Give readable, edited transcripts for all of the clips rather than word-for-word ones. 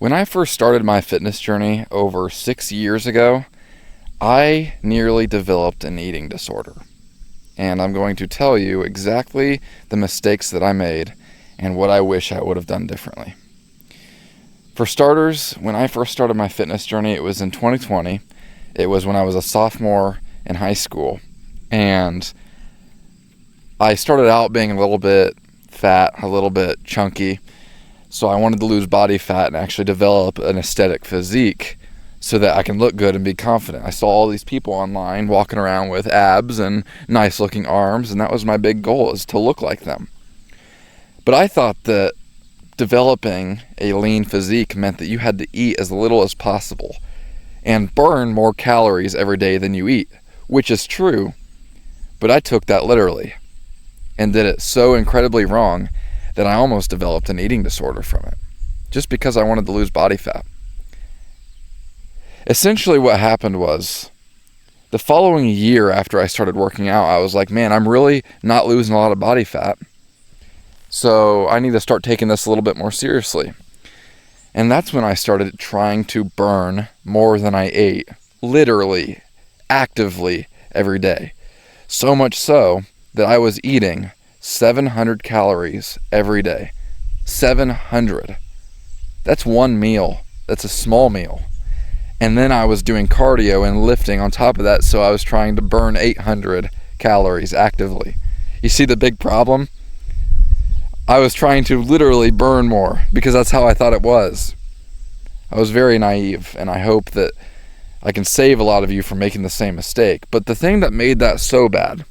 When I first started my fitness journey over 6 years ago, I nearly developed an eating disorder. And I'm going to tell you exactly the mistakes that I made and what I wish I would have done differently. For starters, when I first started my fitness journey, it was in 2020. It was when I was a sophomore in high school. And I started out being a little bit fat, a little bit chunky. So I wanted to lose body fat and actually develop an aesthetic physique so that I can look good and be confident. I saw all these people online walking around with abs and nice looking arms, and that was my big goal, is to look like them. But I thought that developing a lean physique meant that you had to eat as little as possible and burn more calories every day than you eat, which is true, but I took that literally and did it so incredibly wrong that I almost developed an eating disorder from it, just because I wanted to lose body fat. Essentially what happened was, the following year after I started working out, I was like, man, I'm really not losing a lot of body fat, so I need to start taking this a little bit more seriously. And that's when I started trying to burn more than I ate, literally, actively, every day. So much so that I was eating 700 calories every day. 700. That's one meal. That's a small meal. And then I was doing cardio and lifting on top of that, so I was trying to burn 800 calories actively. You see the big problem? I was trying to literally burn more because that's how I thought it was. I was very naive, and I hope that I can save a lot of you from making the same mistake. But the thing that made that so bad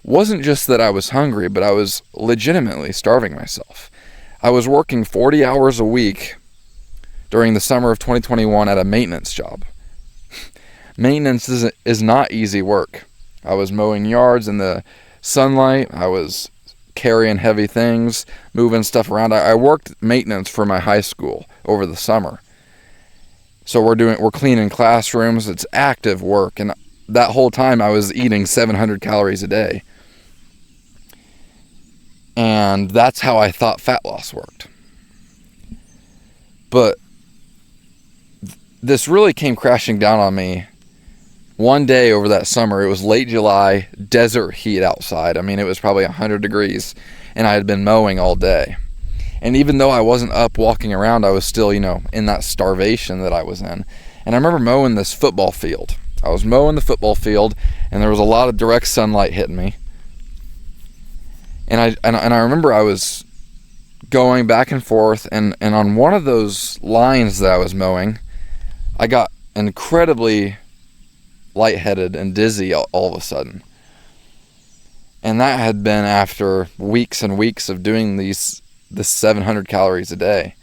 wasn't just that I was hungry, but I was legitimately starving myself. I was working 40 hours a week during the summer of 2021 at a maintenance job. Maintenance is not easy work. I was mowing yards in the sunlight. I was carrying heavy things, moving stuff around. I worked maintenance for my high school over the summer. So we're cleaning classrooms. It's active work, and that whole time I was eating 700 calories a day. And that's how I thought fat loss worked. But this really came crashing down on me one day over that summer. It was late July, desert heat outside. I mean, it was probably 100 degrees, and I had been mowing all day. And even though I wasn't up walking around, I was still, in that starvation that I was in. And I remember mowing this football field. I was mowing the football field, and there was a lot of direct sunlight hitting me. And I remember I was going back and forth, and on one of those lines that I was mowing, I got incredibly lightheaded and dizzy all of a sudden. And that had been after weeks and weeks of doing this 700 calories a day.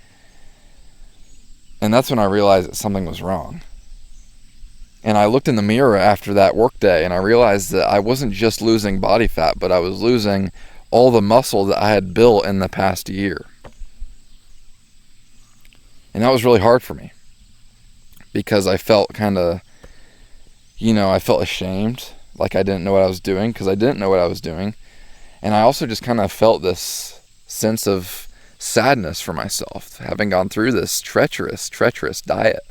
And that's when I realized that something was wrong. And I looked in the mirror after that work day, and I realized that I wasn't just losing body fat, but I was losing all the muscle that I had built in the past year. And that was really hard for me, because I felt I felt ashamed, like I didn't know what I was doing, because I didn't know what I was doing. And I also just kind of felt this sense of sadness for myself, having gone through this treacherous diet.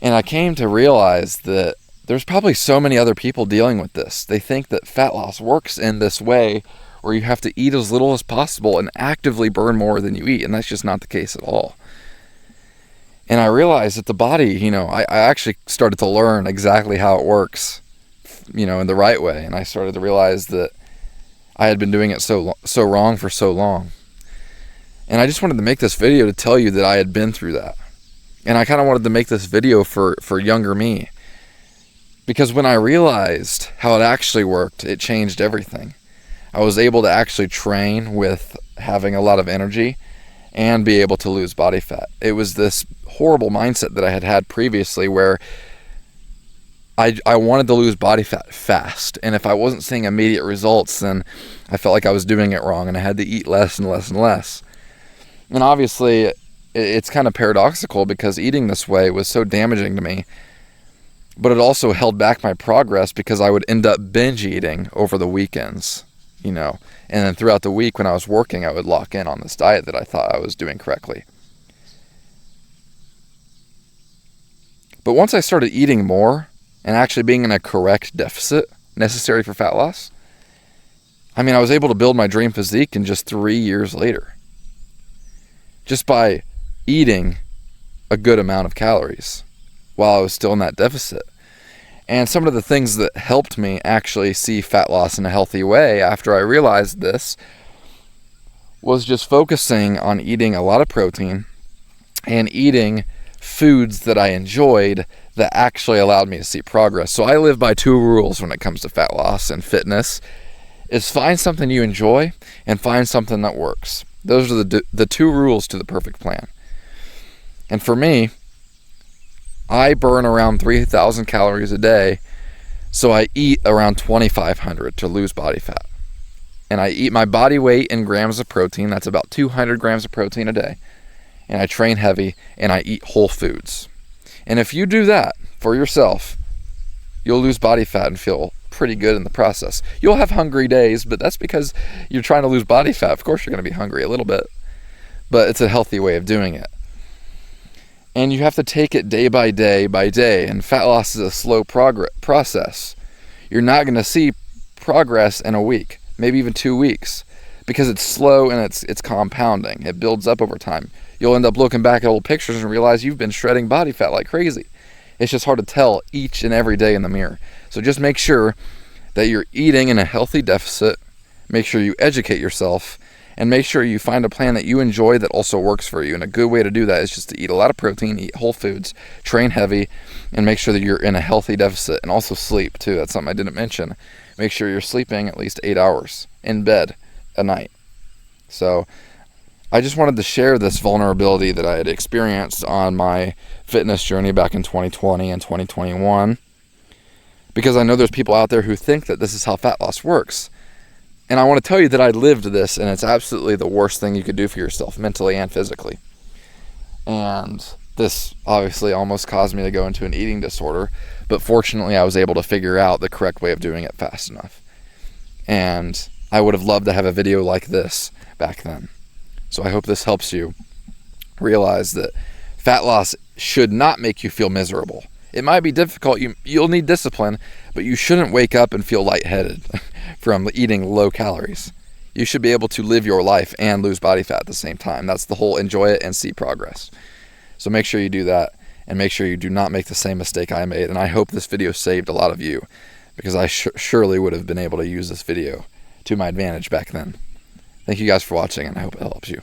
And I came to realize that there's probably so many other people dealing with this. They think that fat loss works in this way, where you have to eat as little as possible and actively burn more than you eat, and that's just not the case at all. And I realized that the body, I actually started to learn exactly how it works, in the right way. And I started to realize that I had been doing it so wrong for so long. And I just wanted to make this video to tell you that I had been through that. And I kind of wanted to make this video for younger me, because when I realized how it actually worked, it changed everything. I was able to actually train with having a lot of energy and be able to lose body fat. It was this horrible mindset that I had had previously, where I wanted to lose body fat fast. And if I wasn't seeing immediate results, then I felt like I was doing it wrong, and I had to eat less and less and less. And obviously, it's kind of paradoxical, because eating this way was so damaging to me, but it also held back my progress, because I would end up binge eating over the weekends, and then throughout the week when I was working, I would lock in on this diet that I thought I was doing correctly. But once I started eating more and actually being in a correct deficit necessary for fat loss, I was able to build my dream physique in just 3 years later. Just by eating a good amount of calories while I was still in that deficit. And some of the things that helped me actually see fat loss in a healthy way after I realized this was just focusing on eating a lot of protein and eating foods that I enjoyed that actually allowed me to see progress. So I live by 2 rules when it comes to fat loss and fitness. Is find something you enjoy and find something that works. Those are the 2 rules to the perfect plan. And for me, I burn around 3,000 calories a day, so I eat around 2,500 to lose body fat. And I eat my body weight in grams of protein. That's about 200 grams of protein a day. And I train heavy, and I eat whole foods. And if you do that for yourself, you'll lose body fat and feel pretty good in the process. You'll have hungry days, but that's because you're trying to lose body fat. Of course you're going to be hungry a little bit, but it's a healthy way of doing it. And you have to take it day by day by day, and fat loss is a slow process. You're not going to see progress in a week, maybe even 2 weeks, because it's slow and it's compounding. It builds up over time. You'll end up looking back at old pictures and realize you've been shredding body fat like crazy. It's just hard to tell each and every day in the mirror. So just make sure that you're eating in a healthy deficit. Make sure you educate yourself, and make sure you find a plan that you enjoy that also works for you. And a good way to do that is just to eat a lot of protein, eat whole foods, train heavy, and make sure that you're in a healthy deficit. And also sleep too. That's something I didn't mention. Make sure you're sleeping at least 8 hours in bed a night. So I just wanted to share this vulnerability that I had experienced on my fitness journey back in 2020 and 2021, because I know there's people out there who think that this is how fat loss works. And I want to tell you that I lived this, and it's absolutely the worst thing you could do for yourself, mentally and physically. And this obviously almost caused me to go into an eating disorder, but fortunately I was able to figure out the correct way of doing it fast enough. And I would have loved to have a video like this back then. So I hope this helps you realize that fat loss should not make you feel miserable. It might be difficult, you'll need discipline, but you shouldn't wake up and feel lightheaded from eating low calories. You should be able to live your life and lose body fat at the same time. That's the whole enjoy it and see progress. So make sure you do that, and make sure you do not make the same mistake I made. And I hope this video saved a lot of you, because I surely would have been able to use this video to my advantage back then. Thank you guys for watching, and I hope it helps you.